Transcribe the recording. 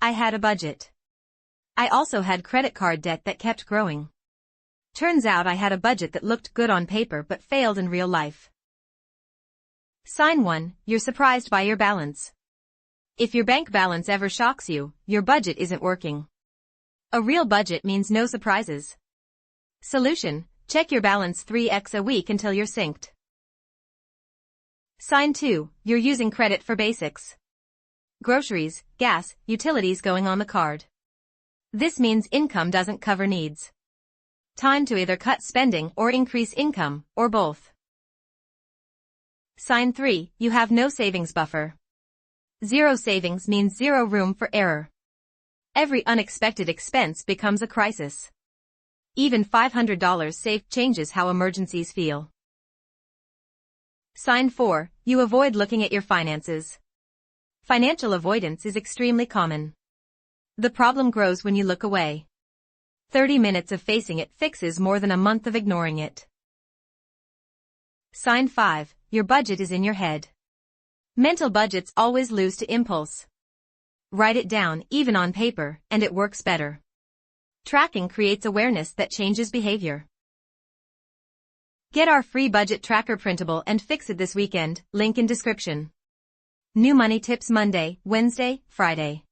I had a budget. I also had credit card debt that kept growing. Turns out I had a budget that looked good on paper but failed in real life. Sign 1, you're surprised by your balance. If your bank balance ever shocks you, your budget isn't working. A real budget means no surprises. Solution, check your balance 3x a week until you're synced. Sign 2, you're using credit for basics. Groceries, gas, utilities going on the card. This means income doesn't cover needs. Time to either cut spending or increase income, or both. Sign 3, you have no savings buffer. Zero savings means zero room for error. Every unexpected expense becomes a crisis. Even $500 saved changes how emergencies feel. Sign 4, you avoid looking at your finances. Financial avoidance is extremely common. The problem grows when you look away. 30 minutes of facing it fixes more than a month of ignoring it. Sign 5, your budget is in your head. Mental budgets always lose to impulse. Write it down, even on paper, and it works better. Tracking creates awareness that changes behavior. Get our free budget tracker printable and fix it this weekend, link in description. New money tips Monday, Wednesday, Friday.